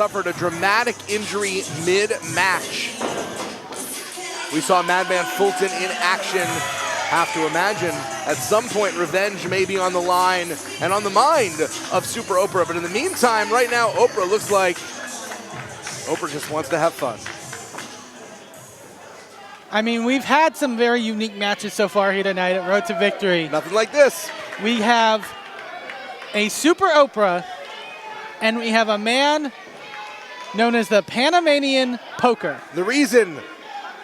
Suffered a dramatic injury mid-match. We saw Madman Fulton in action. Have to imagine at some point revenge may be on the line and on the mind of Super Oprah. But in the meantime, right now, Oprah looks like Oprah just wants to have fun. I mean, we've had some very unique matches so far here tonight at Road to Victory. Nothing like this. We have a Super Oprah, and we have a man known as the Panamanian Poker. The reason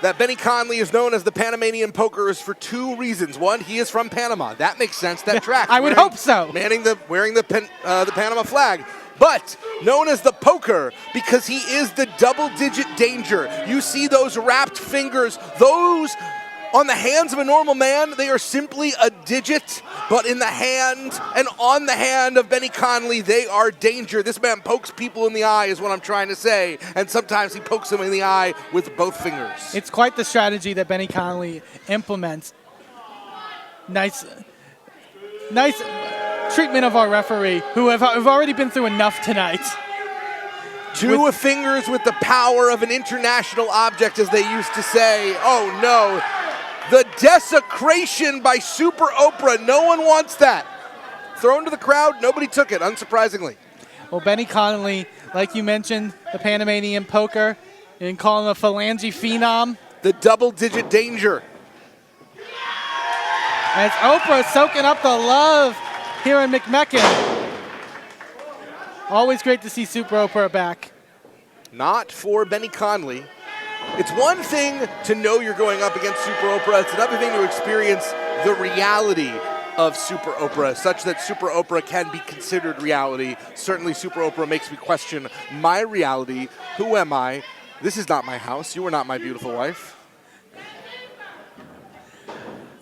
that Benny Conley is known as the Panamanian Poker is for two reasons. One, he is from Panama. That makes sense. That tracks. I would hope so. Wearing the Panama flag. But known as the Poker because he is the double-digit danger. You see those wrapped fingers, those on the hands of a normal man, they are simply a digit, but in the hand and on the hand of Benny Conley, they are danger. This man pokes people in the eye is what I'm trying to say, and sometimes he pokes them in the eye with both fingers. It's quite the strategy that Benny Conley implements. Nice treatment of our referee, who have already been through enough tonight. Two fingers with the power of an international object, as they used to say. Oh no. The desecration by Super Oprah. No one wants that. Thrown to the crowd, nobody took it, unsurprisingly. Well, Benny Conley, like you mentioned, the Panamanian Poker, you can call him a phalange phenom. The double-digit danger. As Oprah soaking up the love here in McMecken. Always great to see Super Oprah back. Not for Benny Conley. It's one thing to know you're going up against Super Oprah. It's another thing to experience the reality of Super Oprah, such that Super Oprah can be considered reality. Certainly Super Oprah makes me question my reality. Who am I? This is not my house. You are not my beautiful wife.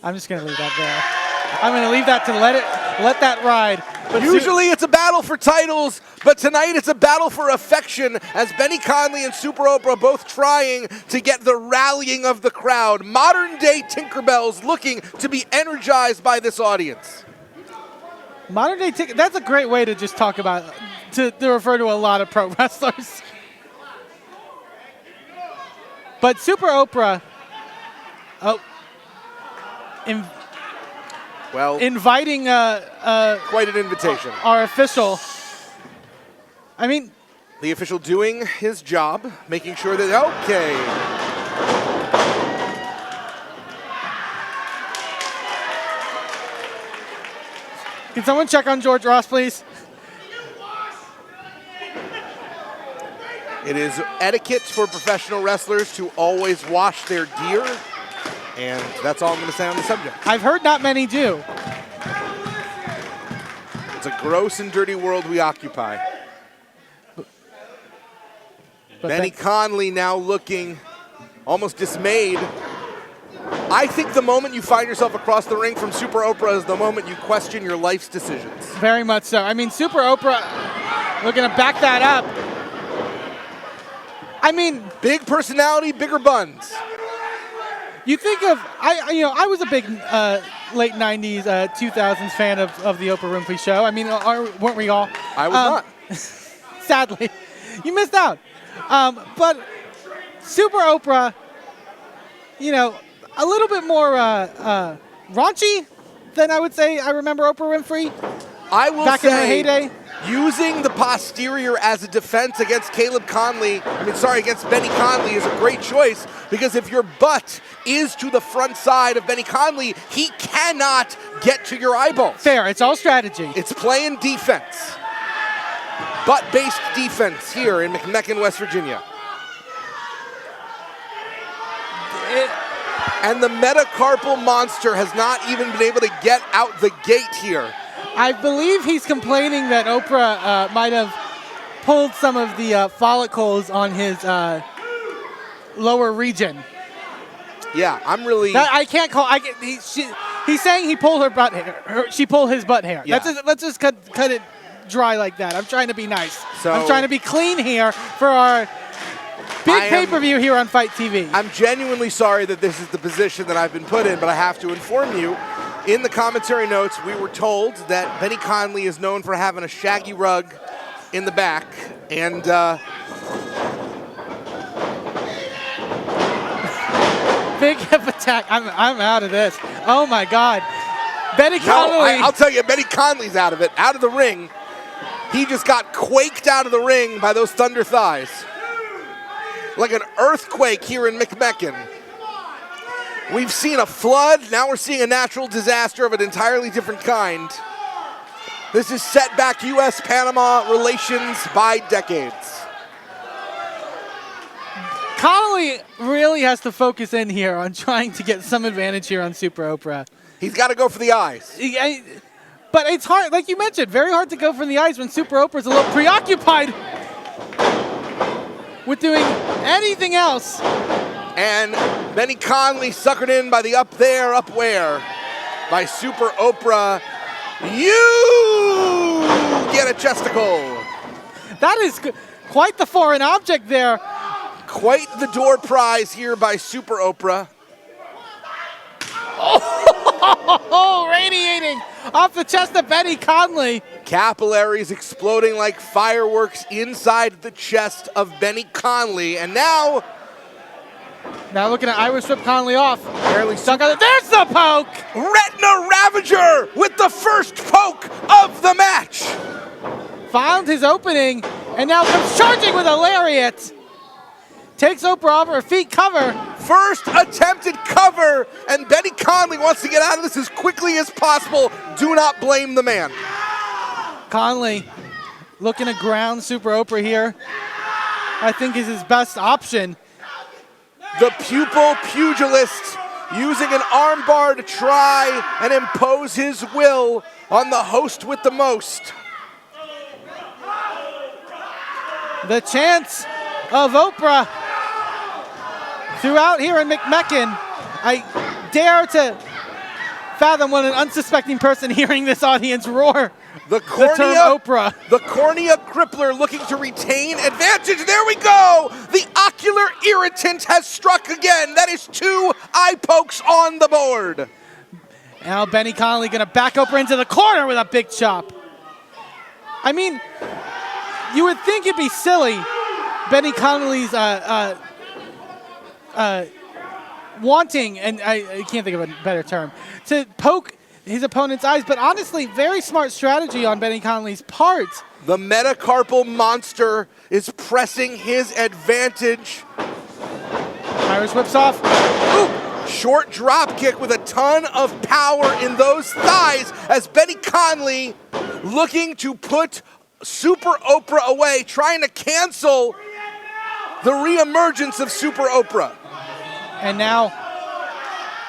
I'm just going to leave that there. I'm going to leave that to let that ride. But usually it's a battle for titles, but tonight it's a battle for affection as Benny Conley and Super Oprah both trying to get the rallying of the crowd. Modern day Tinkerbells looking to be energized by this audience. Modern day Tinkerbell, that's a great way to just talk about, to refer to a lot of pro wrestlers. But Super Oprah, inviting quite an invitation. Our official. I mean, the official doing his job, making sure that okay. Can someone check on George Ross, please? It is etiquette for professional wrestlers to always wash their gear. And that's all I'm going to say on the subject. I've heard not many do. It's a gross and dirty world we occupy. But Benny Conley now looking almost dismayed. I think the moment you find yourself across the ring from Super Oprah is the moment you question your life's decisions. Very much so. I mean, Super Oprah looking to back that up. I mean, big personality, bigger buns. You think of, I was a big late 90s, 2000s fan of the Oprah Winfrey Show. I mean, weren't we all? I was not. Sadly. You missed out. But Super Oprah, a little bit more raunchy than I would say I remember Oprah Winfrey. I will back say, in her heyday. Using the posterior as a defense against against Benny Conley is a great choice, because if your butt is to the front side of Benny Conley, he cannot get to your eyeballs. Fair, it's all strategy. It's playing defense. Butt-based defense here in McMecken, West Virginia. And the metacarpal monster has not even been able to get out the gate here. I believe he's complaining that Oprah might have pulled some of the follicles on his lower region. Yeah, I'm really. I can't call. He's saying he pulled her butt hair. She pulled his butt hair. Yeah. Let's just cut it dry like that. I'm trying to be nice. So I'm trying to be clean here for our big pay-per-view here on Fight TV. I'm genuinely sorry that this is the position that I've been put in, but I have to inform you. In the commentary notes, we were told that Benny Conley is known for having a shaggy rug in the back, and big hip attack. I'm out of this. Oh my God, Benny Conley. I'll tell you, Benny Conley's out of it, out of the ring. He just got quaked out of the ring by those thunder thighs, like an earthquake here in McMecken. We've seen a flood. Now we're seeing a natural disaster of an entirely different kind. This has set back U.S.-Panama relations by decades. Conley really has to focus in here on trying to get some advantage here on Super Oprah. He's got to go for the eyes. But it's hard, like you mentioned, very hard to go for the eyes when Super Oprah's a little preoccupied with doing anything else. And Benny Conley suckered in by the up there, up where by Super Oprah. You get a chesticle. That is quite the foreign object there. Quite the door prize here by Super Oprah. Oh, radiating off the chest of Benny Conley. Capillaries exploding like fireworks inside the chest of Benny Conley. And now looking at Irish whip Conley off. Barely stuck on it. There's the poke. Retina Ravager with the first poke of the match. Found his opening and now comes charging with a lariat. Takes Oprah off her feet, cover. First attempted cover, and Benny Conley wants to get out of this as quickly as possible. Do not blame the man. Conley looking to ground Super Oprah here. I think is his best option. The pupil pugilist using an armbar to try and impose his will on the host with the most. The chance of Oprah throughout here in McMecken. I dare to fathom what an unsuspecting person hearing this audience roar the term Oprah. The cornea crippler looking to retain advantage. There we go. The ocular irritant has struck again. That is 2 eye pokes on the board. Now Benny Conley going to back Oprah into the corner with a big chop. I mean, you would think it'd be silly. Benny Conley's wanting, and I can't think of a better term, to poke his opponent's eyes, but honestly, very smart strategy on Benny Conley's part. The metacarpal monster is pressing his advantage. Irish whips off. Ooh, short drop kick with a ton of power in those thighs as Benny Conley looking to put Super Oprah away, trying to cancel the reemergence of Super Oprah. And now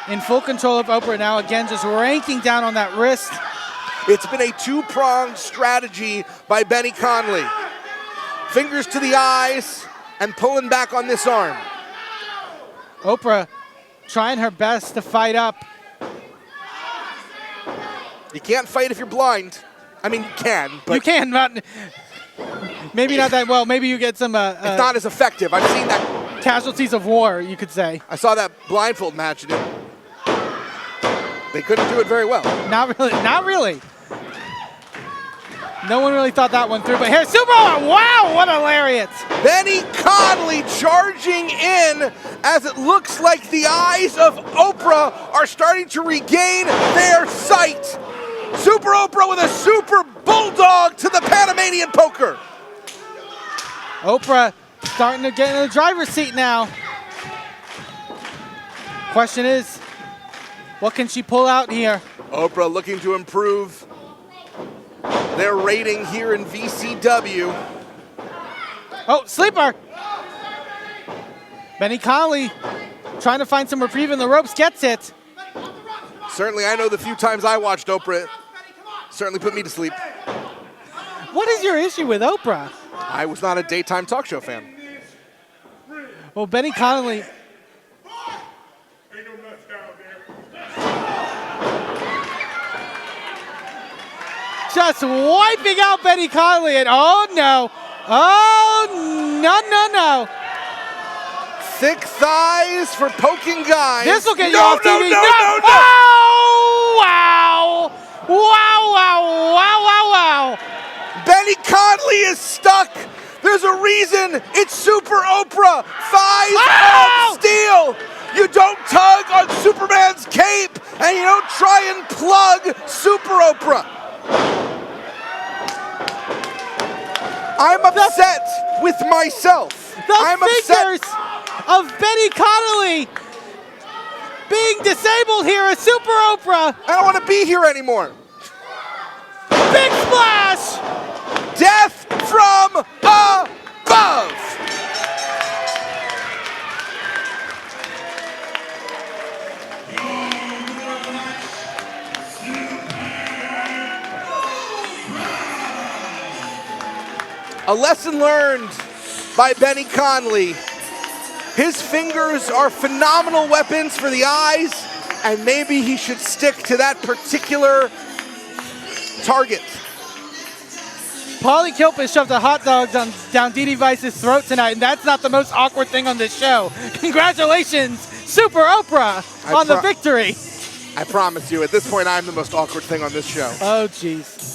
in full control of Oprah, now again just ranking down on that wrist. It's been a 2-pronged strategy by Benny Conley. Fingers to the eyes and pulling back on this arm. Oprah trying her best to fight up. You can't fight if you're blind. I mean, you can, but you can, but maybe not that well. Maybe you get some it's not as effective. I've seen that. Casualties of war, you could say. I saw that blindfold match, and they couldn't do it very well. Not really. Not really. No one really thought that one through, but here's Super Oprah. Wow, what a lariat. Benny Conley charging in as it looks like the eyes of Oprah are starting to regain their sight. Super Oprah with a super bulldog to the Panamanian poker. Oprah starting to get in the driver's seat now. Question is, what can she pull out here? Oprah looking to improve their rating here in VCW. Oh, sleeper. Benny Conley trying to find some reprieve in the ropes, gets it. Certainly, I know the few times I watched Oprah, Certainly put me to sleep. What is your issue with Oprah? I was not a daytime talk show fan. Well, Benny Conley. Just wiping out Benny Conley, and oh no. Oh, no. Thick thighs for poking guys. This will get you off TV. No. Oh, wow. Wow. Benny Conley is stuck. There's a reason. It's Super Oprah. Thighs of steel. You don't tug on Superman's cape, and you don't try and plug Super Oprah. I'm upset with myself. I'm fingers upset of Benny Conley being disabled here at Super Oprah. I don't want to be here anymore. Big splash! Death from above. A lesson learned by Benny Conley. His fingers are phenomenal weapons for the eyes, and maybe he should stick to that particular target. Paulie Kilpin shoved a hot dog down Dee Rice's throat tonight, and that's not the most awkward thing on this show. Congratulations, Super Oprah, on the victory. I promise you, at this point, I'm the most awkward thing on this show. Oh, jeez.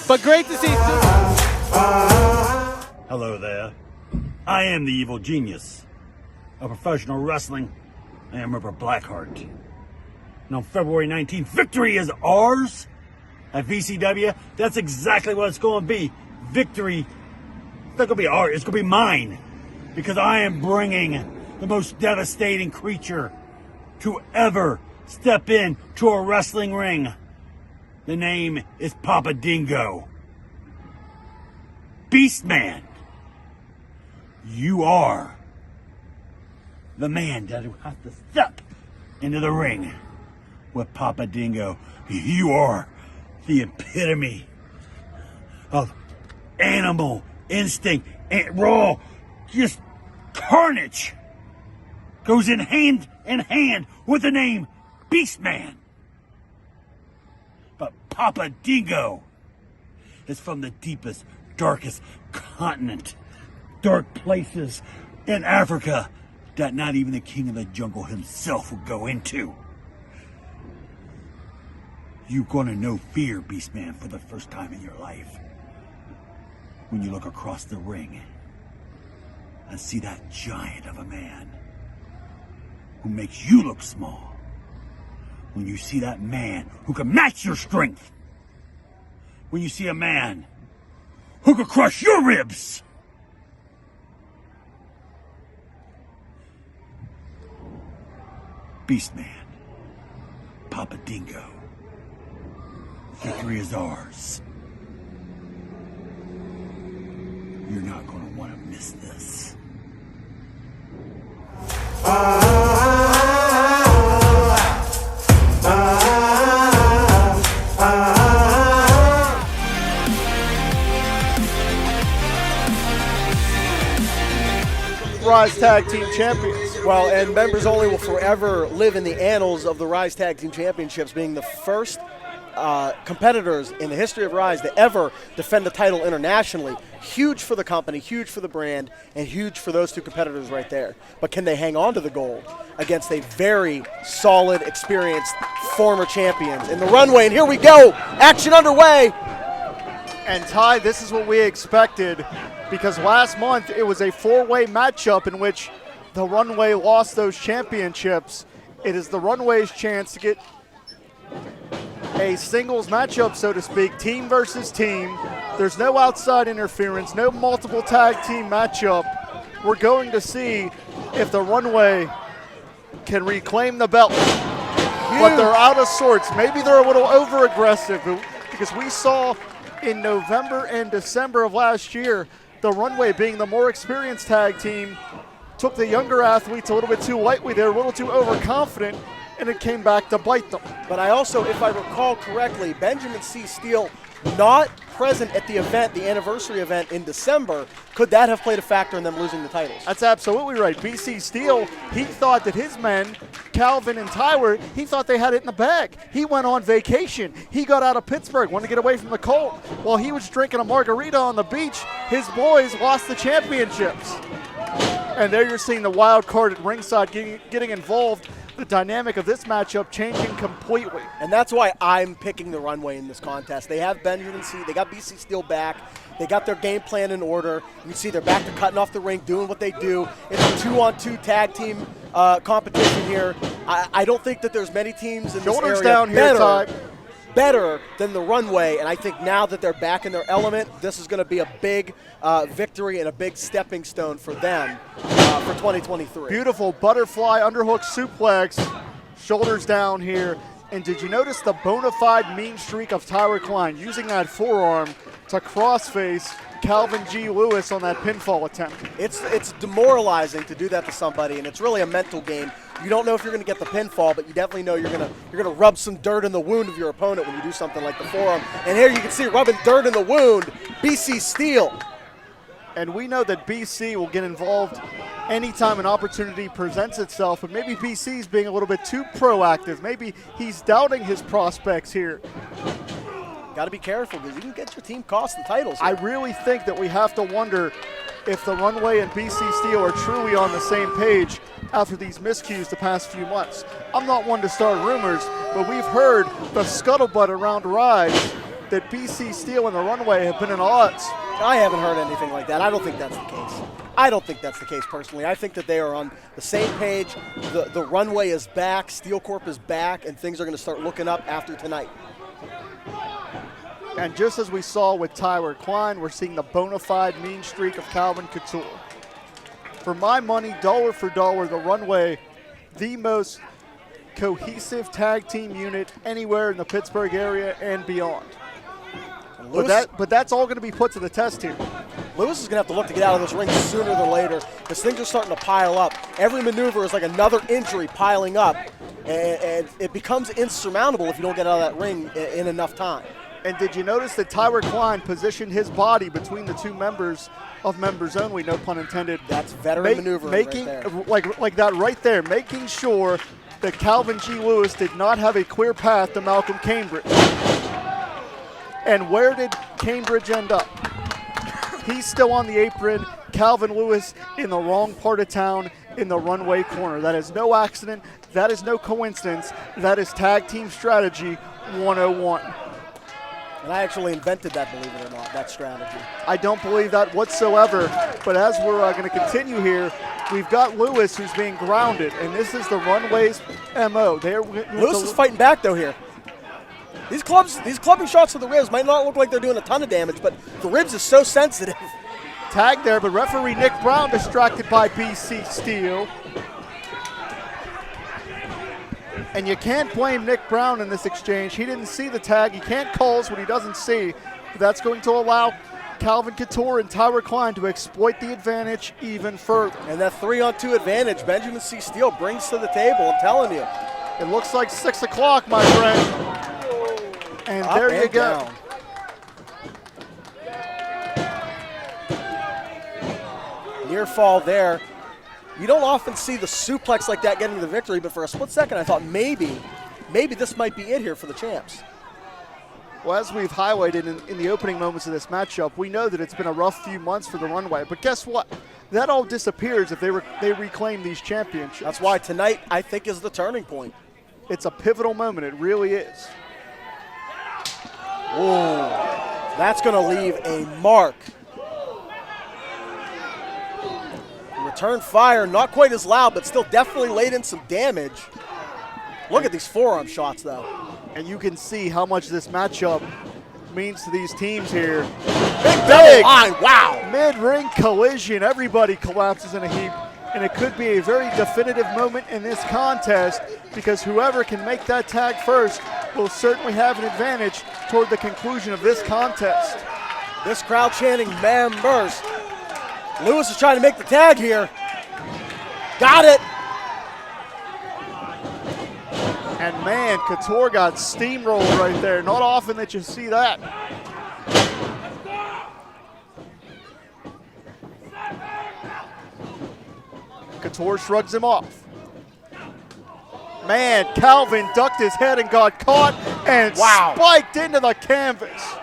But great to see. Hello there. I am the evil genius of professional wrestling. I am Ripper Blackheart. And on February 19th, victory is ours at VCW. That's exactly what it's going to be. Victory. It's not going to be ours. It's going to be mine. Because I am bringing the most devastating creature to ever step in to a wrestling ring. The name is Papa Dingo. Beastman. You are the man that will have to step into the ring with Papa Dingo. You are the epitome of animal instinct and raw, just carnage. Goes in hand with the name Beastman. But Papa Dingo is from the deepest, darkest continent. Dark places in Africa that not even the king of the jungle himself would go into. You're gonna know fear, Beastman, for the first time in your life. When you look across the ring and see that giant of a man who makes you look small. When you see that man who can match your strength. When you see a man who could crush your ribs. Beastman, Papa Dingo, victory is ours. You're not going to want to miss this. Ryse Tag Team Champions. Well, and members only will forever live in the annals of the Ryse Tag Team Championships, being the first competitors in the history of Ryse to ever defend the title internationally. Huge for the company, huge for the brand, and huge for those two competitors right there. But can they hang on to the gold against a very solid, experienced former champions in the Runway? And here we go, action underway. And Ty, this is what we expected, because last month it was a four-way matchup in which the Runway lost those championships. It is the Runway's chance to get a singles matchup, so to speak, team versus team. There's no outside interference, no multiple tag team matchup. We're going to see if the Runway can reclaim the belt. But they're out of sorts. Maybe they're a little over-aggressive, because we saw in November and December of last year, the Runway, being the more experienced tag team, took the younger athletes a little bit too lightly. They were a little too overconfident, and it came back to bite them. But I also, if I recall correctly, Benjamin C. Steele not present at the event, the anniversary event in December, could that have played a factor in them losing the titles? That's absolutely right. BC Steele, he thought that his men, Calvin and Tyler, he thought they had it in the bag. He went on vacation. He got out of Pittsburgh, wanted to get away from the cold. While he was drinking a margarita on the beach, his boys lost the championships. And there you're seeing the wild card at ringside getting involved. The dynamic of this matchup changing completely. And that's why I'm picking the Runway in this contest. They have Benjamin C. They got BC Steele back. They got their game plan in order. You see they're back to cutting off the ring, doing what they do. It's a 2-on-2 tag team competition here. I don't think that there's many teams in Shoulders this area down here, Ty. better than the Runway, and I think now that they're back in their element, this is going to be a big victory and a big stepping stone for them for 2023. Beautiful butterfly underhook suplex, shoulders down here. And did you notice the bona fide mean streak of Tyler Klein using that forearm to crossface Calvin G. Lewis on that pinfall attempt? It's demoralizing to do that to somebody, and it's really a mental game. You don't know if you're going to get the pinfall, but you definitely know you're going to rub some dirt in the wound of your opponent when you do something like the forearm. And here you can see rubbing dirt in the wound, BC Steele. And we know that BC will get involved anytime an opportunity presents itself, but maybe BC's being a little bit too proactive. Maybe he's doubting his prospects here. Got to be careful because you can get your team cost the titles here. I really think that we have to wonder if the Runway and BC Steele are truly on the same page after these miscues the past few months. I'm not one to start rumors, but we've heard the scuttlebutt around Ryse that BC Steele and the Runway have been in odds. I haven't heard anything like that. I don't think that's the case. I don't think that's the case personally. I think that they are on the same page. The Runway is back, Steel Corp is back, and things are going to start looking up after tonight. And just as we saw with Tyler Klein, we're seeing the bona fide mean streak of Calvin Couture. For my money, dollar for dollar, the Runway, the most cohesive tag team unit anywhere in the Pittsburgh area and beyond. But that's all going to be put to the test here. Lewis is going to have to look to get out of this ring sooner than later because things are starting to pile up. Every maneuver is like another injury piling up, and it becomes insurmountable if you don't get out of that ring in enough time. And did you notice that Tyler Klein positioned his body between the two members of members only, no pun intended? That's veteran maneuvering right there. Like that right there, making sure that Calvin G. Lewis did not have a clear path to Malcolm Cambridge. And where did Cambridge end up? He's still on the apron. Calvin Lewis in the wrong part of town in the Runway corner. That is no accident. That is no coincidence. That is tag team strategy 101. And I actually invented that, believe it or not, that strategy. I don't believe that whatsoever. But as we're going to continue here, we've got Lewis who's being grounded, and this is the Runway's MO. Lewis is fighting back, though, here. These clubbing shots to the ribs might not look like they're doing a ton of damage, but the ribs is so sensitive. Tag there, but referee Nick Brown distracted by BC Steele. And you can't blame Nick Brown in this exchange. He didn't see the tag. He can't call what he doesn't see. That's going to allow Calvin Couture and Tyler Klein to exploit the advantage even further. And that 3-on-2 advantage Benjamin C. Steele brings to the table, I'm telling you. It looks like 6 o'clock, my friend. And Up there you and go. Down. Near fall there. You don't often see the suplex like that getting the victory, but for a split second I thought maybe this might be it here for the champs. Well, as we've highlighted in the opening moments of this matchup, we know that it's been a rough few months for the Runway. But guess what? That all disappears if they reclaim these championships. That's why tonight, I think, is the turning point. It's a pivotal moment. It really is. Whoa. That's going to leave a mark. Return fire, not quite as loud, but still definitely laid in some damage. Look at these forearm shots, though. And you can see how much this matchup means to these teams here. Big line, wow. Mid-ring collision, everybody collapses in a heap. And it could be a very definitive moment in this contest because whoever can make that tag first will certainly have an advantage toward the conclusion of this contest. This crowd chanting members. Lewis is trying to make the tag here. Got it. Man, Couture got steamrolled right there. Not often that you see that. Couture shrugs him off. Man, Calvin ducked his head and got caught and spiked into the canvas.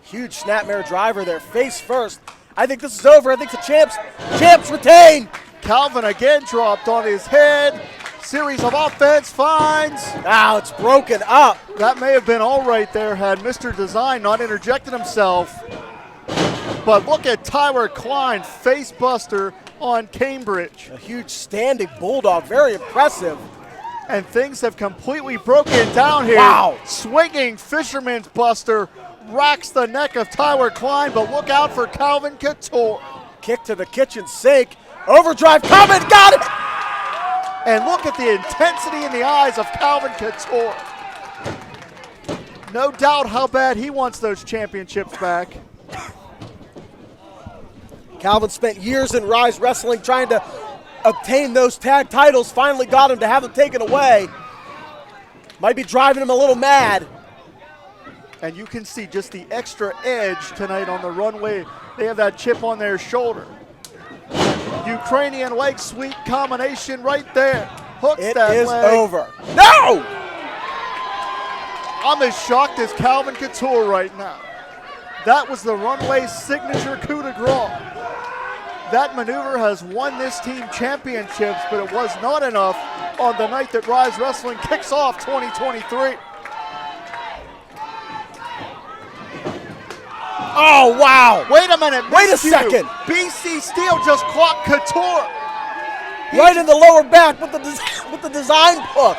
Huge snapmare driver there, face first. I think this is over. I think the champs retain. Calvin again dropped on his head. Series of offense finds. Now it's broken up. That may have been all right there had Mr. Design not interjected himself. But look at Tyler Klein, face buster on Cambridge. A huge standing bulldog, very impressive. And things have completely broken down here. Wow. Swinging fisherman's buster racks the neck of Tyler Klein, but look out for Calvin Couture. Kick to the kitchen sink. Overdrive coming, got it! And look at the intensity in the eyes of Calvin Couture. No doubt how bad he wants those championships back. Calvin spent years in Ryse Wrestling trying to obtain those tag titles, finally got him to have them taken away. Might be driving him a little mad. And you can see just the extra edge tonight on the runway. They have that chip on their shoulder. Ukrainian leg sweep combination right there. Hooks It that is leg. over. No! I'm as shocked as Calvin Couture right now. That was the runway signature coup de grace. That maneuver has won this team championships, but it was not enough on the night that Ryse Wrestling kicks off 2023. Oh, wow. Wait a minute. Wait a miscue. second. BC Steel just clocked Couture. Right in the lower back with the design hook.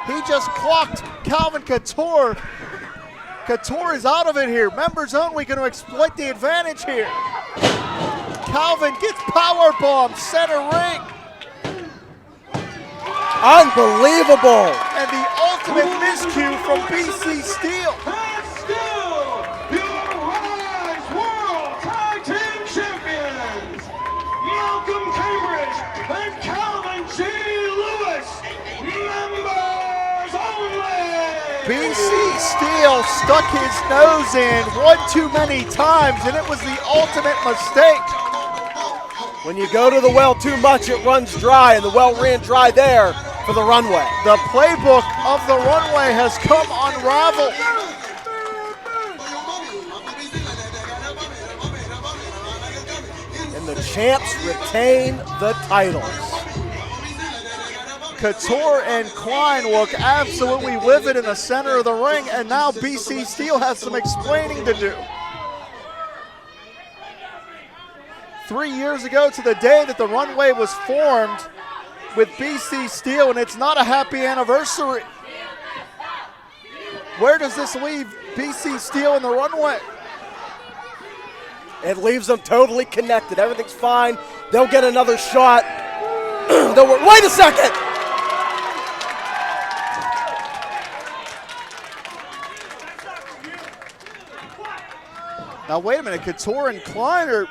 He just clocked Calvin Couture. Couture is out of it here. Members only going to exploit the advantage here. Calvin gets powerbombed center ring. Unbelievable. And the ultimate miscue from BC Steel. BC Steel stuck his nose in one too many times, and it was the ultimate mistake. When you go to the well too much, it runs dry, and the well ran dry there for the runway. The playbook of the runway has come unraveled. And the champs retain the titles. Couture and Klein look absolutely livid in the center of the ring, and now BC Steel has some explaining to do. 3 years ago to the day that the runway was formed with BC Steel, and it's not a happy anniversary. Where does this leave BC Steel in the runway? It leaves them totally connected. Everything's fine. They'll get another shot. Wait a second! Now wait a minute, Couture and Klein are...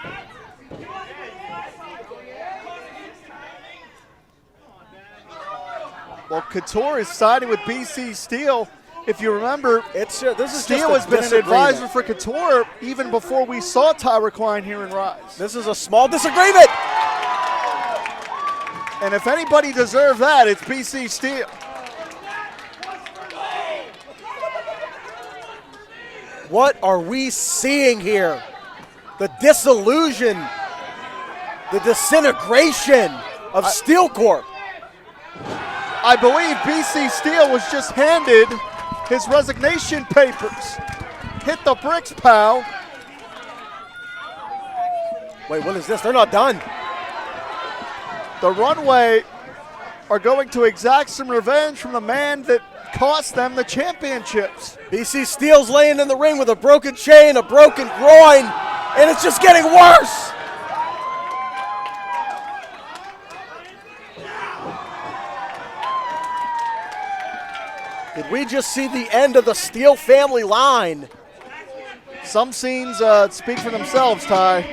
Well, Couture is siding with BC Steel. If you remember, Steel has been an advisor for Couture even before we saw Tyler Klein here in Ryse. This is a small disagreement. And if anybody deserved that, it's BC Steel. What are we seeing here? The disillusion, the disintegration of Steel Corp. I believe BC Steel was just handed his resignation papers. Hit the bricks, pal. Wait, what is this? They're not done. The runway are going to exact some revenge from the man that cost them the championships. BC Steel's laying in the ring with a broken chain, a broken groin, and it's just getting worse. Did we just see the end of the Steel family line? Some scenes speak for themselves, Ty.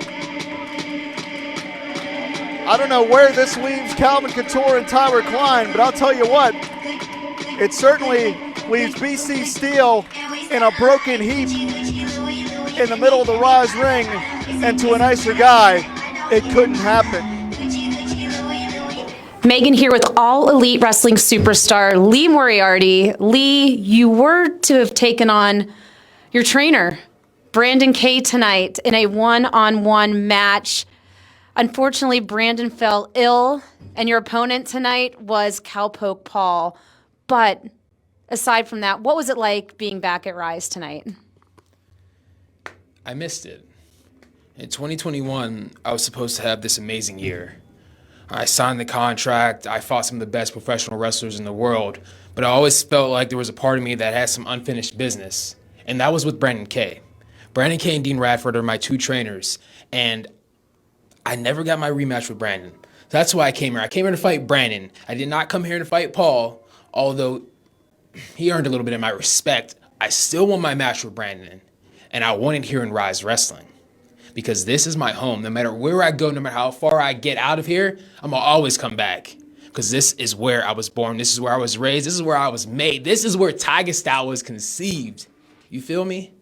I don't know where this leaves Calvin Couture and Tyler Klein, but I'll tell you what, It certainly leaves BC Steel in a broken heap in the middle of the Ryse ring, and to a nicer guy, it couldn't happen. Megan here with All Elite Wrestling superstar Lee Moriarty. Lee, you were to have taken on your trainer, Brandon Kay, tonight in a one-on-one match. Unfortunately, Brandon fell ill, and your opponent tonight was Cowpoke Paul. But aside from that, what was it like being back at Ryse tonight? I missed it. In 2021, I was supposed to have this amazing year. I signed the contract, I fought some of the best professional wrestlers in the world, but I always felt like there was a part of me that had some unfinished business, and that was with Brandon Kay. Brandon Kay and Dean Radford are my two trainers, and I never got my rematch with Brandon. That's why I came here. I came here to fight Brandon. I did not come here to fight Paul, although he earned a little bit of my respect. I still won my match with Brandon, and I won it here in Ryse Wrestling. Because this is my home. No matter where I go, no matter how far I get out of here, I'm going to always come back. Because this is where I was born. This is where I was raised. This is where I was made. This is where Tiger Style was conceived. You feel me?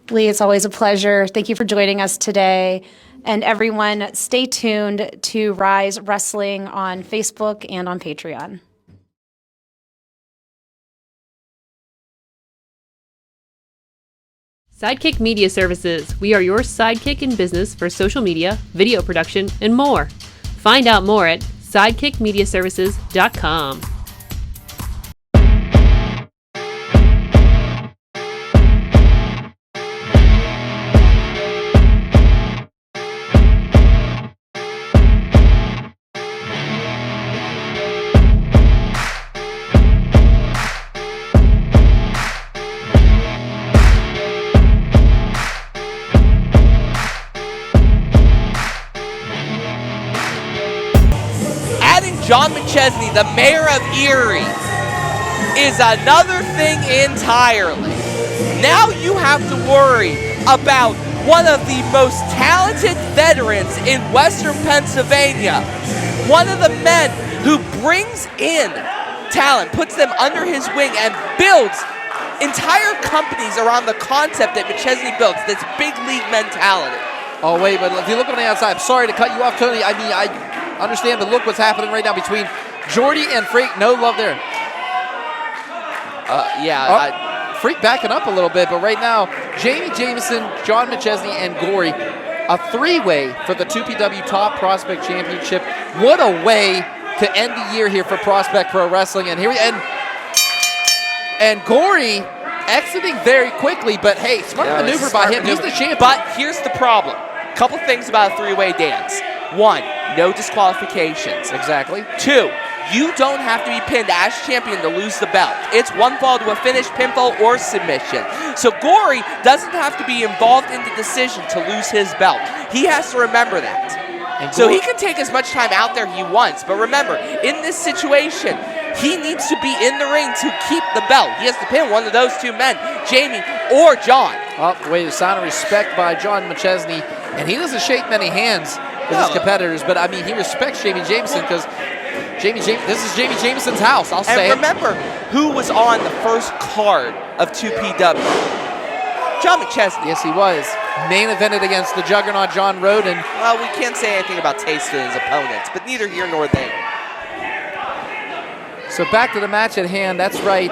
Lee, it's always a pleasure. Thank you for joining us today. And everyone, stay tuned to Ryse Wrestling on Facebook and on Patreon. Sidekick Media Services. We are your sidekick in business for social media, video production, and more. Find out more at sidekickmediaservices.com. John McChesney, the mayor of Erie, is another thing entirely. Now you have to worry about one of the most talented veterans in Western Pennsylvania, one of the men who brings in talent, puts them under his wing, and builds entire companies around the concept that McChesney built, this big league mentality. Oh, wait, but if you look on the outside, I'm sorry to cut you off, Tony. I mean, I understand, but look what's happening right now between Jordy and Freak. No love there. Freak backing up a little bit, but right now, Jami, Jameson, John McChesney, and Gory, a three-way for the 2PW Top Prospect Championship. What a way to end the year here for Prospect Pro Wrestling. And here and Gory exiting very quickly, but hey, smart maneuver by him. He's the champion. But here's the problem. Couple things about a three-way dance. One, no disqualifications. Exactly. Two, you don't have to be pinned as champion to lose the belt. It's one fall to a finish, pinfall, or submission. So Gory doesn't have to be involved in the decision to lose his belt. He has to remember that. So he can take as much time out there he wants. But remember, in this situation, he needs to be in the ring to keep the belt. He has to pin one of those two men, Jami or John. Oh, wait, a sign of respect by John McChesney. And he doesn't shake many hands with his competitors, but I mean, he respects Jami Jameson because this is Jami Jameson's house, I'll say. And remember who was on the first card of 2PW? John McChesney. Yes, he was. Main evented against the juggernaut John Roden. Well, we can't say anything about taste of his opponents, but neither here nor there. So back to the match at hand, that's right.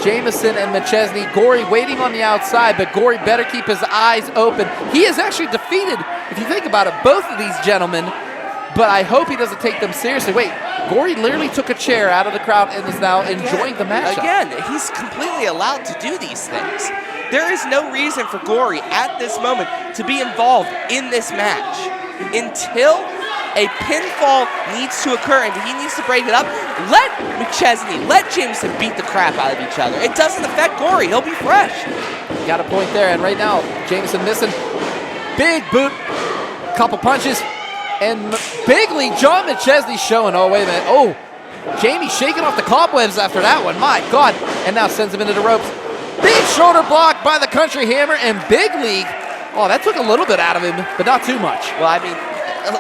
Jameson and McChesney. Gory waiting on the outside, but Gory better keep his eyes open. He has actually defeated, if you think about it, both of these gentlemen, but I hope he doesn't take them seriously. Wait, Gory literally took a chair out of the crowd and is now enjoying the matchup. Again, he's completely allowed to do these things. There is no reason for Gory at this moment to be involved in this match until a pinfall needs to occur and he needs to break it up. Let McChesney, let Jameson beat the crap out of each other. It doesn't affect Gory. He'll be fresh. Got a point there, and right now, Jameson missing. Big boot, couple punches, and big lead John McChesney showing. Oh, wait a minute. Oh, Jami shaking off the cobwebs after that one. My God. And now sends him into the ropes. Big shoulder block by the Country Hammer, and Big League. Oh, that took a little bit out of him, but not too much. Well, I mean,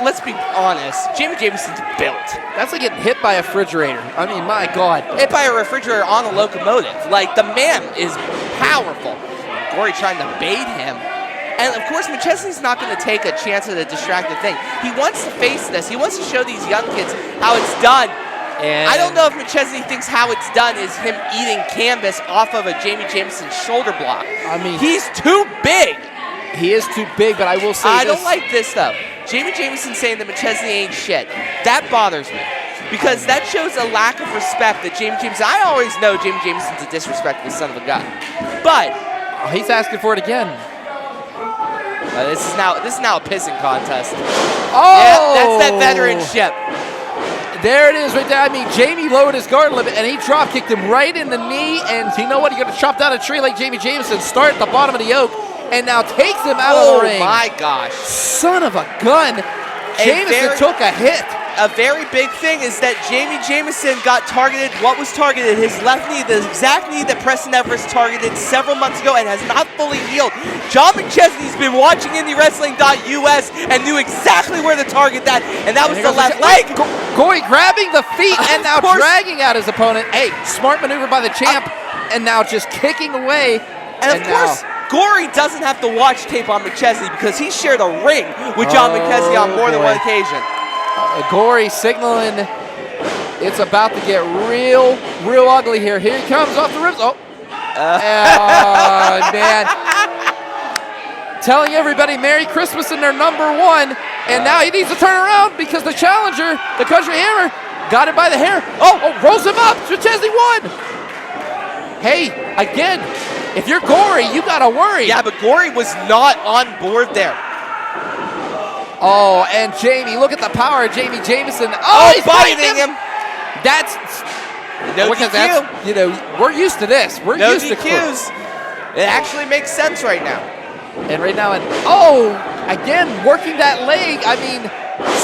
let's be honest, Jami Jameson's built. That's like getting hit by a refrigerator. I mean, my God. Hit by a refrigerator on a locomotive. Like, the man is powerful. Gory trying to bait him. And, of course, McChesney's not going to take a chance at a distracted thing. He wants to face this. He wants to show these young kids how it's done. And I don't know if McChesney thinks how it's done is him eating canvas off of a Jami Jameson shoulder block. I mean, he's too big. He is too big, but I will say I don't like this, though. Jami Jameson saying that McChesney ain't shit. That bothers me. Because that shows a lack of respect that Jami Jameson... I always know Jami Jameson's a disrespectful son of a gun. But... he's asking for it again. This is now a pissing contest. Oh! Yeah, that's that veteranship. There it is right there. I mean, Jami lowered his guard a little bit, and he drop kicked him right in the knee. And you know what? You're going to chop down a tree like Jami Jameson, start at the bottom of the yoke, and now takes him out of the ring. Oh, my gosh. Son of a gun. Jameson took a hit. A very big thing is that Jami Jameson got targeted. What was targeted? His left knee, the exact knee that Preston Everest targeted several months ago and has not fully healed. John McChesney's been watching IndyWrestling.us and knew exactly where to target that, and that was the left leg. Gory grabbing the feet and now dragging out his opponent. Hey, smart maneuver by the champ, and now just kicking away. And of course, Gory doesn't have to watch tape on McChesney because he shared a ring with John McChesney on more than one occasion. Gory signaling it's about to get real ugly here. Here he comes off the ribs. Oh, man. Telling everybody Merry Christmas in their #1. And now he needs to turn around because the challenger, the Country Hammer, got him by the hair. Oh, rolls him up. McChesney won. Hey, again, if you're Gory, you got to worry. Yeah, but Gory was not on board there. Oh, and Jami, look at the power of Jami Jameson. Oh, he's biting him. That's no DQ. You know, we're used to this. We're no used DQs. It actually makes sense right now. And right now, again, working that leg. I mean,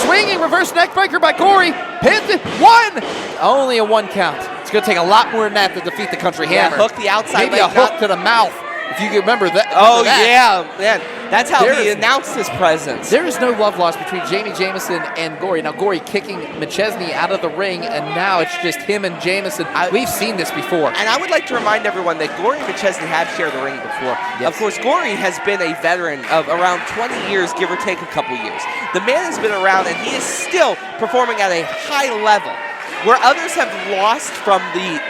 swinging reverse neckbreaker by Gory. Pinned 1. Only a 1 count. It's going to take a lot more than that to defeat the Country Hammer. Hook the outside leg. Maybe a hook to the mouth, if you can remember that. Yeah, man. That's how he announced his presence. There is no love lost between Jami Jameson and Gory. Now, Gory kicking McChesney out of the ring, and now it's just him and Jameson. We've seen this before. And I would like to remind everyone that Gory and McChesney have shared the ring before. Yes. Of course, Gory has been a veteran of around 20 years, give or take a couple years. The man has been around, and he is still performing at a high level. Where others have lost from the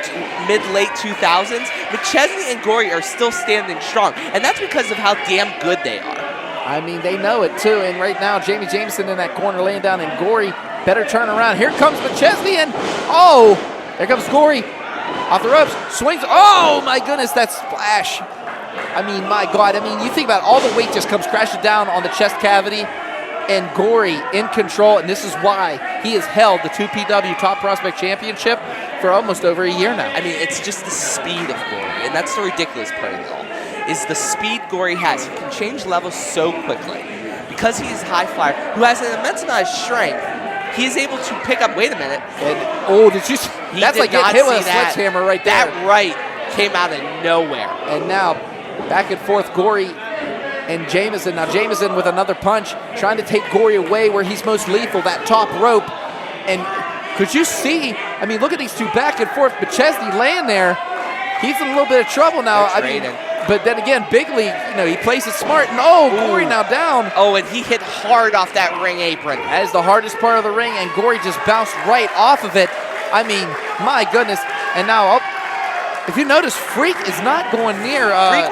mid-late 2000s, McChesney and Gory are still standing strong, and that's because of how damn good they are. I mean, they know it, too, and right now, Jami Jameson in that corner laying down, and Gory better turn around. Here comes McChesney, and there comes Gory. Off the ropes, swings. Oh, my goodness, that splash. I mean, my God. I mean, you think about all the weight just comes crashing down on the chest cavity. And Gory in control, and this is why he has held the 2PW Top Prospect Championship for almost over a year now. I mean, it's just the speed of Gory, and that's the ridiculous part of it all, is the speed Gory has. He can change levels so quickly. Because he is a high flyer, who has an immense amount of strength, he is able to pick up, wait a minute. And, did you see? That's like getting hit with a sledgehammer right there. That right came out of nowhere. And now, back and forth, Gory and Jameson. Now Jameson with another punch, trying to take Gory away where he's most lethal, that top rope. And could you see, I mean, look at these two back and forth. McChesney laying there. He's in a little bit of trouble now. I mean, but then again, Bigley, he plays it smart. And Gory now down. Oh, and he hit hard off that ring apron. That is the hardest part of the ring, and Gory just bounced right off of it. I mean, my goodness. And now, if you notice, Freak is not going near. Freak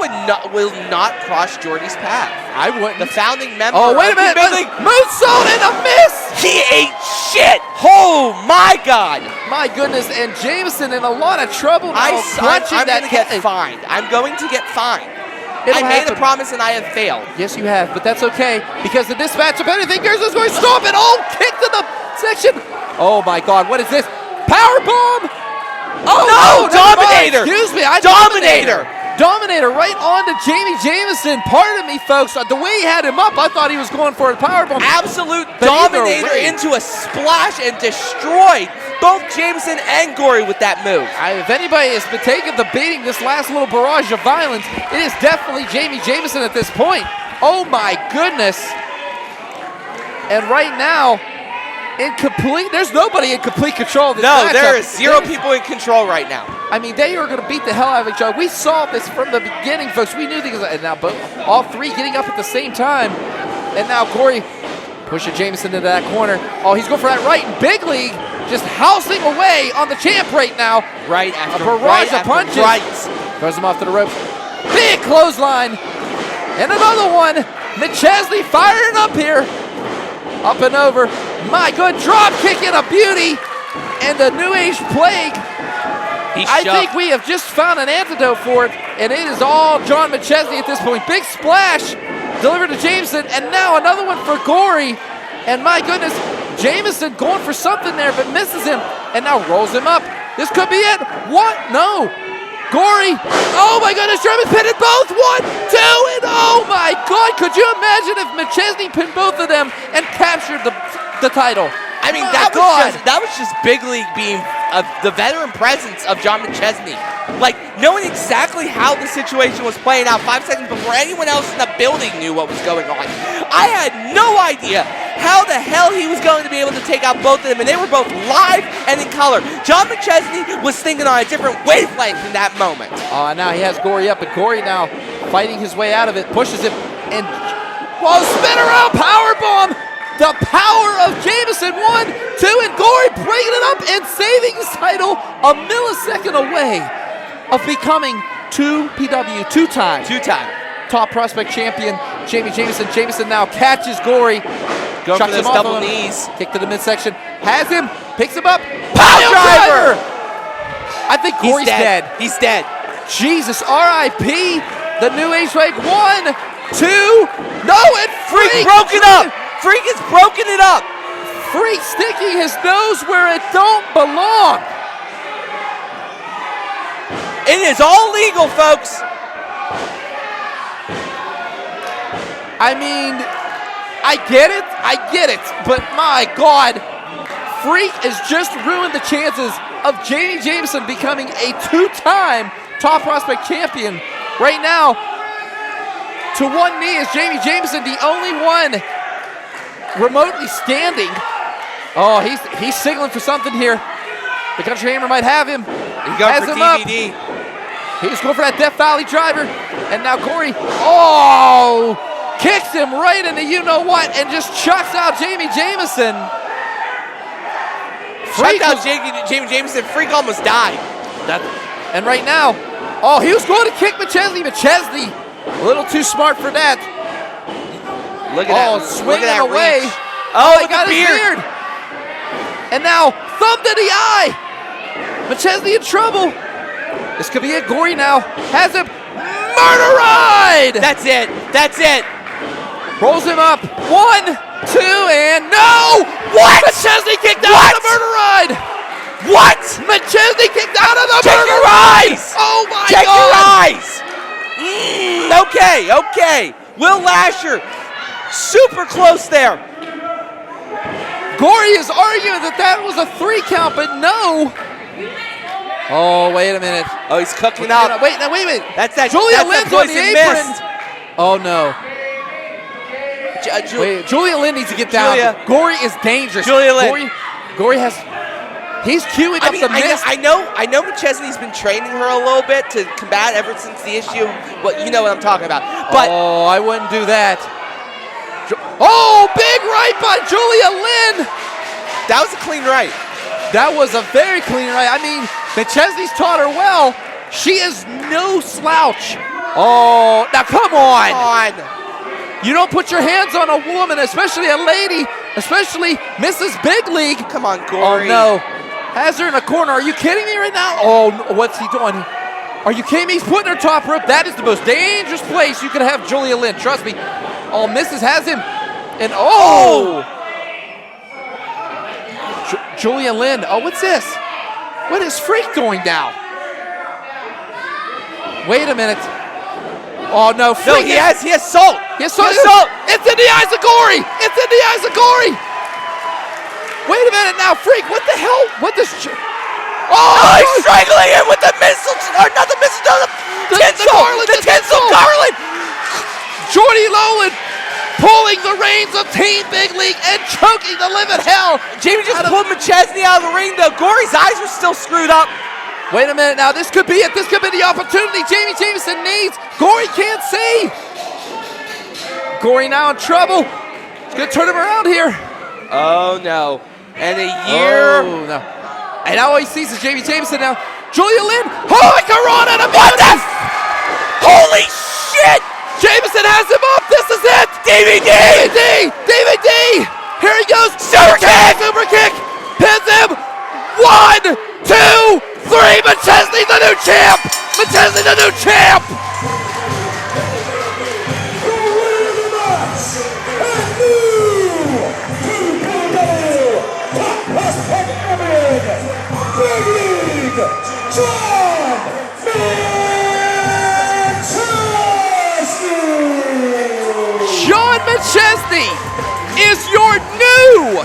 will not cross Jordy's path. I wouldn't. The founding member. Oh, wait a minute. Moonsault and a miss. He ate shit. Oh, my God. My goodness. And Jameson in a lot of trouble now. I'm going to get fined. I'm going to get fined. I made a promise and I have failed. Yes, you have, but that's okay. Because in this matchup, anything goes is going to stop it. Oh, kick to the section. Oh, my God. What is this? Powerbomb. Oh, no, Dominator! Excuse me, Dominator right on to Jami Jameson. Pardon me, folks. The way he had him up, I thought he was going for a powerbomb. Absolute Dominator into a splash and destroyed both Jameson and Gory with that move. If anybody has been taking the beating this last little barrage of violence, it is definitely Jami Jameson at this point. Oh, my goodness. And right now, there's nobody in complete control of this matchup. there is 0 people in control right now. I mean, they are going to beat the hell out of each other. We saw this from the beginning, folks. We knew these, and now all 3 getting up at the same time. And now Gory pushing Jameson into that corner. Oh, he's going for that right, and Big League just housing away on the champ right now. Right after a barrage of punches. Throws him off to the ropes. Big clothesline. And another one. McChesney firing up here. Up and over. My good drop kick and a beauty. And the New Age Plague. I think we have just found an antidote for it. And it is all John McChesney at this point. Big splash. Delivered to Jameson, and now another one for Gory. And my goodness, Jameson going for something there, but misses him, and now rolls him up. This could be it. What? No. Gory. Oh my goodness, Jarvis pinned both. 1, 2, and oh my God. Could you imagine if McChesney pinned both of them and captured the title? I mean, that was just Big League being the veteran presence of John McChesney. Like, knowing exactly how the situation was playing out 5 seconds before anyone else in the building knew what was going on. I had no idea how the hell he was going to be able to take out both of them, and they were both live and in color. John McChesney was thinking on a different wavelength in that moment. Now he has Gory up, and Gory now fighting his way out of it, pushes him, and spin around powerbomb. The power of Jameson, 1, 2, and Gory breaking it up and saving his title a millisecond away of becoming two-time top prospect champion, Jameson. Jameson now catches Gory. Going for those double knees. Kick to the midsection. Has him. Picks him up. Pile driver! I think Gory's dead. He's dead. Jesus, R.I.P. The New Age Wake. 1, 2. No, and Freak broke it up. Freak has broken it up. Freak sticking his nose where it don't belong. It is all legal, folks. I mean, I get it, but my God, Freak has just ruined the chances of Jamie Jameson becoming a 2-time top prospect champion. Right now, to one knee is Jamie Jameson, the only one remotely standing. Oh, he's signaling for something here. The Country Hammer might have him. He's going for DVD. He's going for that Death Valley driver. And now Gory, kicks him right into you-know-what and just chucks out Jamie Jameson. Chucked out Jamie Jameson. Freak almost died. And right now, he was going to kick McChesney. McChesney, a little too smart for that. Look at that. Swinging away. Reach. He got his beard. And now, thumb to the eye. McChesney in trouble. This could be it. Gory now has him. Murder ride. That's it. Rolls him up. 1, 2, and no. What? McChesney kicked out of the murder ride. What? McChesney kicked out of the Check murder your ride. eyes. Oh my Check God. your eyes. Okay. Will Lasher, super close there. Gory is arguing that was a 3 count, but no. Oh, wait a minute. Oh, he's cooking up. Wait a minute. That's that. Julia Lynn's on the apron. Mist. Oh no. Wait, Julia Lynn needs to get down. Gory is dangerous. Julia Lynn. Gory has. He's queuing up the mist. I know McChesney's been training her a little bit to combat ever since the issue. Well, you know what I'm talking about. But I wouldn't do that. Big right by Julia Lynn. That was a clean right. That was a very clean right. I mean, McChesney's taught her well. She is no slouch. Now come on. You don't put your hands on a woman, especially a lady, especially Mrs. Big League. Come on, Gory. Oh, no. Has her in a corner. Are you kidding me right now? What's he doing? Are you kidding me? He's putting her top rope. That is the most dangerous place you could have Julia Lynn. Trust me. Mrs. has him. And Julia Lynn. What's this? What is Freak doing now? Wait a minute. Oh, no. Freak. No, he has salt. He has salt. It's in the eyes of Gory. Wait a minute now, Freak. What the hell? He's strangling him with the mistletoe. Or not the mistletoe, the tinsel. The tinsel garland. Jordy Lowland pulling the reins of Team Big League and choking the living hell. Jami just pulled McChesney out of the ring, though. Gory's eyes are still screwed up. Wait a minute now, this could be it. This could be the opportunity Jami Jameson needs. Gory can't see. Gory now in trouble. It's gonna turn him around here. Oh no. And a year. Oh no. And now all he sees is Jami Jameson now. Julia Lynn, holy Corona to What the? Holy shit! Jameson has him up. This is it. DVD! DVD! Here he goes. Super kick! Super kick. Pins him. 1, 2, 3. McChesney the new champ. McChesney the new champ. John McChesney is your new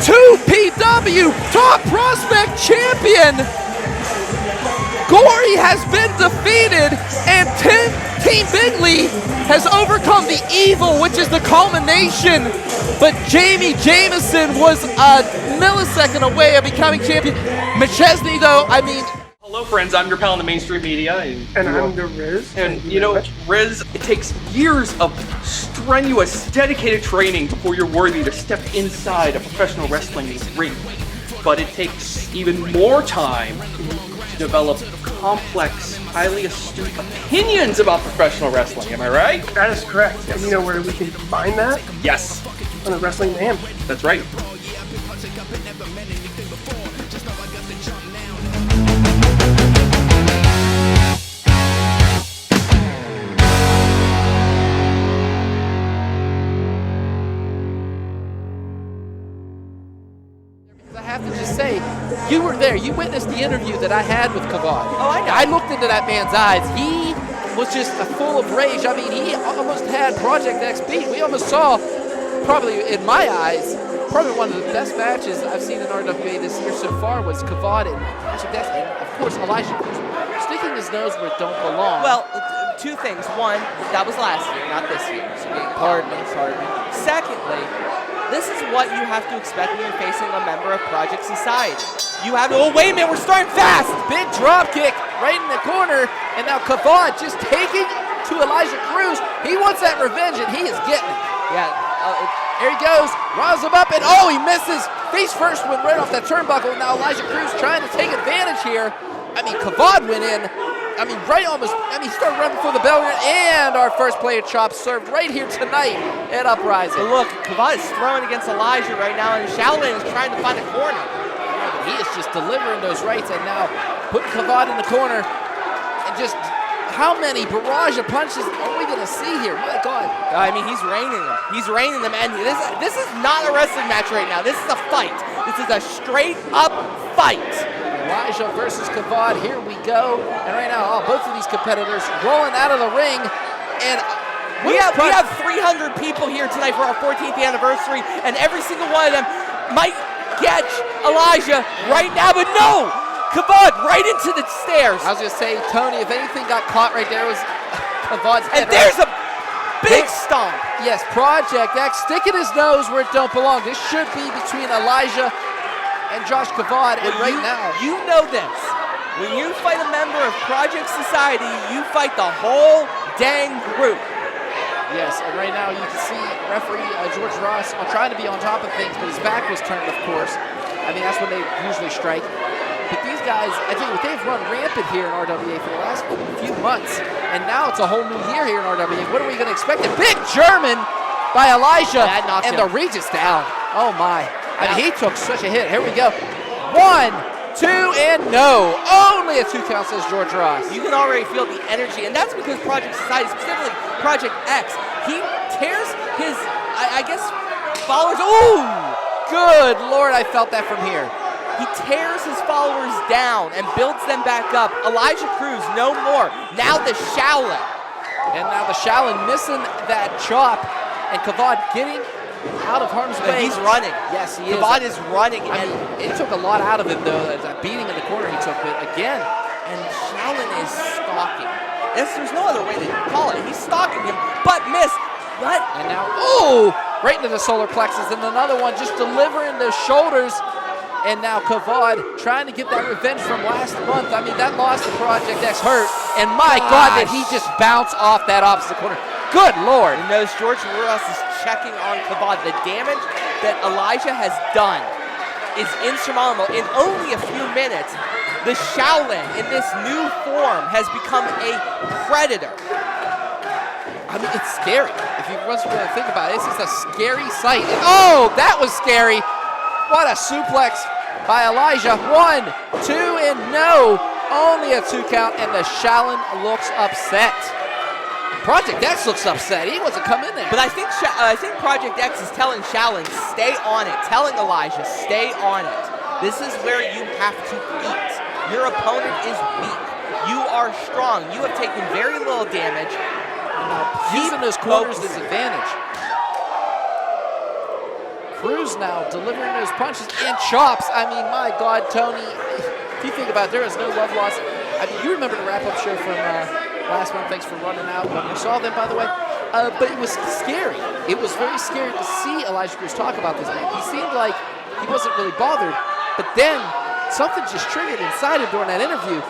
2PW Top Prospect Champion. Gory has been defeated, and Team Big League has overcome the evil, which is the culmination. But Jami Jameson was a millisecond away of becoming champion. McChesney, though, I mean... Hello friends, I'm your pal in the mainstream media. And I'm the Riz. And you know, Riz, it takes years of strenuous, dedicated training before you're worthy to step inside a professional wrestling ring. But it takes even more time to develop complex, highly astute opinions about professional wrestling, am I right? That is correct. And you know where we can combine that? Yes. On the Wrestling Mayhem. That's right. I have to just say, you were there. You witnessed the interview that I had with Kavod. Oh, I know. I looked into that man's eyes. He was just full of rage. I mean, he almost had Project X beat. We almost saw, probably in my eyes, probably one of the best matches I've seen in RWA this year so far was Kavod and Project X. And of course, Elijah sticking his nose where it don't belong. Well, two things. One, that was last year, not this year. So Pardon me. Secondly, this is what you have to expect when you're facing a member of Project Society. You have to, oh wait a minute, we're starting fast! Big drop kick right in the corner, and now Kavod just taking to Elijah Cruz. He wants that revenge, and he is getting it. Yeah. Here he goes, riles him up, and oh, he misses. Face first went right off that turnbuckle. Now Elijah Cruz trying to take advantage here. I mean, Kavod went in. I mean, right almost, he started running for the bell, and our first player chop served right here tonight at Uprising. But look, Kavod is throwing against Elijah right now, and Shaolin is trying to find a corner. Yeah, but he is just delivering those rights, and now putting Kavod in the corner, and just how many barrage of punches are we going to see here? My God. I mean, he's raining them. He's raining them, and this is not a wrestling match right now. This is a fight. This is a straight-up fight. Elijah versus Kavod, here we go. And right now, both of these competitors rolling out of the ring. And we have 300 people here tonight for our 14th anniversary, and every single one of them might catch Elijah right now, but no! Kavod right into the stairs. I was going to say, Tony, if anything got caught right there was Kavod's head. And there's a big stomp. Yes, Project X sticking his nose where it don't belong. This should be between Elijah and Josh Kavod, and right now... You know this. When you fight a member of Project Society, you fight the whole dang group. Yes, and right now you can see referee ChurchRyse trying to be on top of things, but his back was turned, of course. I mean, that's when they usually strike. But these guys, I tell you what, they've run rampant here in RWA for the last few months, and now it's a whole new year here in RWA. What are we going to expect? A big German by Elijah, and the Regis down. Oh, my. I mean, he took such a hit. Here we go. 1, 2, and no. Only a 2 count, says ChurchRyse. You can already feel the energy, and that's because Project Society, specifically Project X, he tears his, I guess, followers. Ooh! Good Lord, I felt that from here. He tears his followers down and builds them back up. Elijah Cruz, no more. Now the Shaolin. And now the Shaolin missing that chop, and Kavod getting out of harm's way. He's running. Yes, he is. Kavod is running. I mean, it took a lot out of him, though. That beating in the corner he took, but again. And Shaolin is stalking. There's no other way to call it. He's stalking him, but missed. What? And now, right into the solar plexus, and another one just delivering those shoulders. And now Kavod trying to get that revenge from last month. I mean, that loss to Project X hurt. And my God, did he just bounce off that opposite corner. Good Lord. And knows ChurchRyse is checking on Kavod. The damage that Elijah has done is insurmountable. In only a few minutes, the Shaolin in this new form has become a predator. I mean, it's scary. If you really think about it, it's just a scary sight. And, that was scary. What a suplex by Elijah. 1, 2, and no. Only a 2 count, and the Shaolin looks upset. Project X looks upset. He wants to come in there. But I think Project X is telling Shaolin, stay on it. Telling Elijah, stay on it. This is where you have to eat. Your opponent is weak. You are strong. You have taken very little damage. Using those corners is advantage. Cruz now delivering those punches and chops. I mean, my God, Tony, if you think about it, there is no love lost. I mean, you remember the wrap-up show from last month. Thanks for running out when you saw them, by the way. But it was scary. It was very scary to see Elijah Cruz talk about this. He seemed like he wasn't really bothered. But then something just triggered inside him during that interview.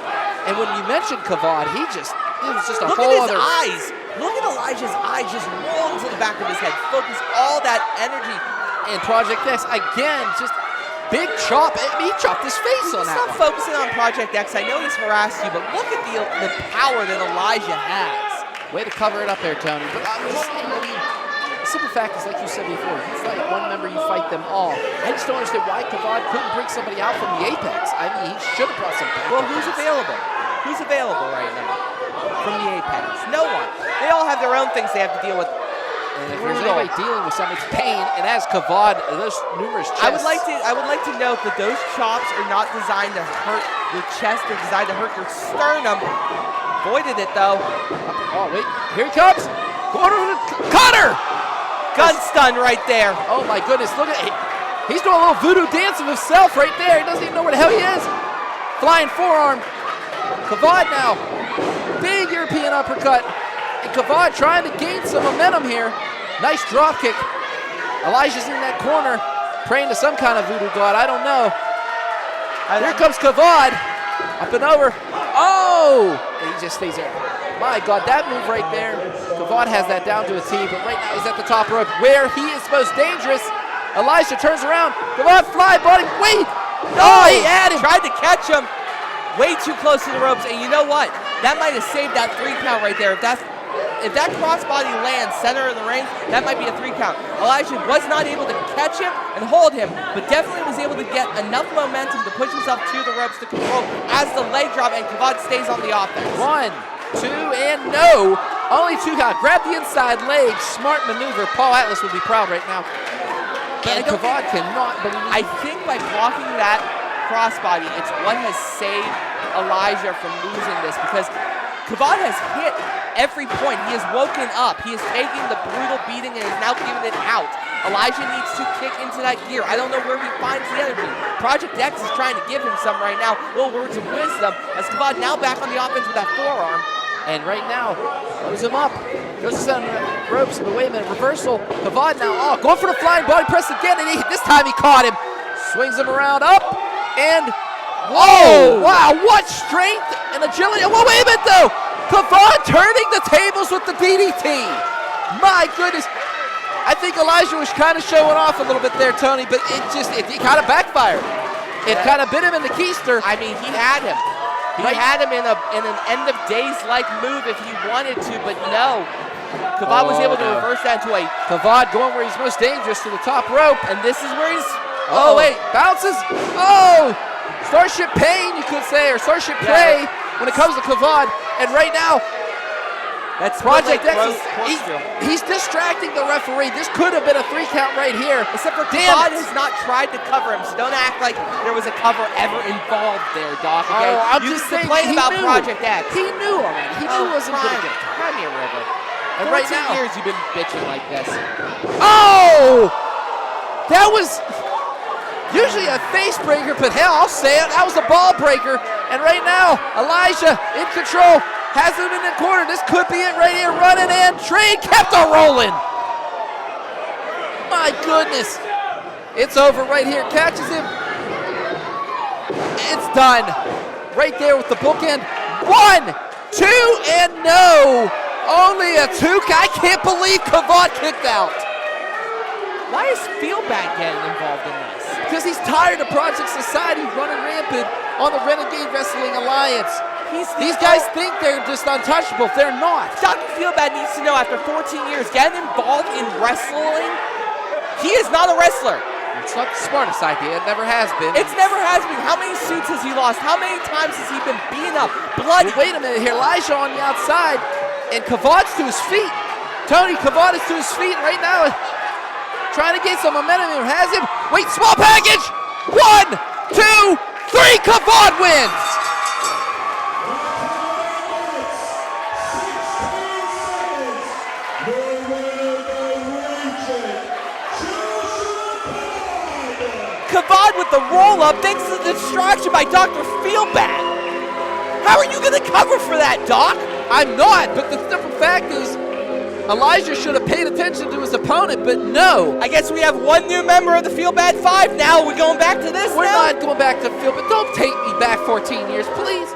And when you mentioned Kavod, it was just a whole other... Look at his eyes. Look at Elijah's eyes just roll into the back of his head. Focus all that energy. And Project X, again, just big chop. I mean, he chopped his face on that. Stop focusing on Project X. I know he's harassed you, but look at the power that Elijah has. Way to cover it up there, Tony. But I'm just saying, I mean, the simple fact is, like you said before, you fight one member, you fight them all. I just don't understand why Kavod couldn't bring somebody out from the Apex. I mean, he should have brought some back. Well, who's available? Who's available right now from the Apex? No one. They all have their own things they have to deal with. And if there's anybody dealing with somebody's pain, and as Kavod, those numerous chests. I would like to note that those chops are not designed to hurt your chest. They're designed to hurt your sternum. Avoided it though. Oh wait, here he comes. Going over the cutter. Gun stun right there. Oh my goodness, look at it. He's doing a little voodoo dance of himself right there. He doesn't even know where the hell he is. Flying forearm. Kavod now. Big European uppercut. And Kavod trying to gain some momentum here. Nice drop kick. Elijah's in that corner, praying to some kind of voodoo god. I don't know. Here comes Kavod. Up and over. Oh! And he just stays there. My God, that move right there. Kavod has that down to a T, but right now he's at the top rope where he is most dangerous. Elijah turns around. Kavod, fly, buddy. Wait! Oh, he had him. Tried to catch him. Way too close to the ropes. And you know what? That might have saved that 3 count right there. If that crossbody lands center of the ring, that might be a 3 count. Elijah was not able to catch him and hold him, but definitely was able to get enough momentum to push himself to the ropes to control as the leg drop, and Kavod stays on the offense. 1, 2, and no. Only 2 count. Grab the inside leg. Smart maneuver. Paul Atlas would be proud right now. And Kavod cannot believe. I think by blocking that crossbody, it's what has saved Elijah from losing this, because Kavod has hit every point. He has woken up. He is taking the brutal beating and is now giving it out. Elijah needs to kick into that gear. I don't know where he finds the energy. Project X is trying to give him some right now. Little words of wisdom as Kavod now back on the offense with that forearm. And right now, close him up. Goes to the ropes, but wait a minute, reversal. Kavod now, going for the flying body press again, and this time he caught him. Swings him around, up, and whoa! Wow, what strength and agility. Well, wait a minute though. Kavod turning the tables with the DDT. My goodness. I think Elijah was kind of showing off a little bit there, Tony, but it kind of backfired. It kind of bit him in the keister. I mean, he had him. He had him in an end of days-like move if he wanted to, but no. Kavod was able to reverse that into a... Kavod going where he's most dangerous, to the top rope. And this is where he's... Oh, wait, bounces. Oh! Starship Pain, you could say, or Starship Prey when it comes to Kavod. And right now, that's Project X, he's distracting the referee. This could have been a 3 count right here. Except for Kavod has not tried to cover him, so don't act like there was a cover ever involved there, Doc. Okay? Oh, I'm just saying, complain about knew. Project X. He knew already. He knew it wasn't going to get Cry me a river. And right now, years you've been bitching like this. Oh! That was usually a face breaker, but hell, I'll say it. That was a ball breaker. And right now, Elijah in control. Has him in the corner. This could be it right here. Running in. Train kept on rolling. my goodness. It's over right here. Catches him. It's done. Right there with the bookend. 1, 2, and no. Only a 2. I can't believe Kavod kicked out. Why is Feelbad getting involved in this? Because he's tired of Project Society running rampant on the Renegade Wrestling Alliance. These guys think they're just untouchable. They're not. Dr. Feelbad needs to know after 14 years, getting involved in wrestling, he is not a wrestler. It's not the smartest idea. It never has been. It's never has been. How many suits has he lost? How many times has he been beaten up? Bloody. Well, wait a minute here. Elijah on the outside, and Kavod's to his feet. Tony Kavod is to his feet right now, trying to get some momentum. He has him. Wait, small package. 1, 2, 3. Kavod wins. Kavod with the roll-up thanks to the distraction by Dr. Feelbad. How are you going to cover for that, Doc? I'm not, but the simple fact is Elijah should have paid attention to his opponent, but no. I guess we have one new member of the Feelbad 5 now. We're going back to this We're now? not going back to Feelbad. Don't take me back 14 years, please.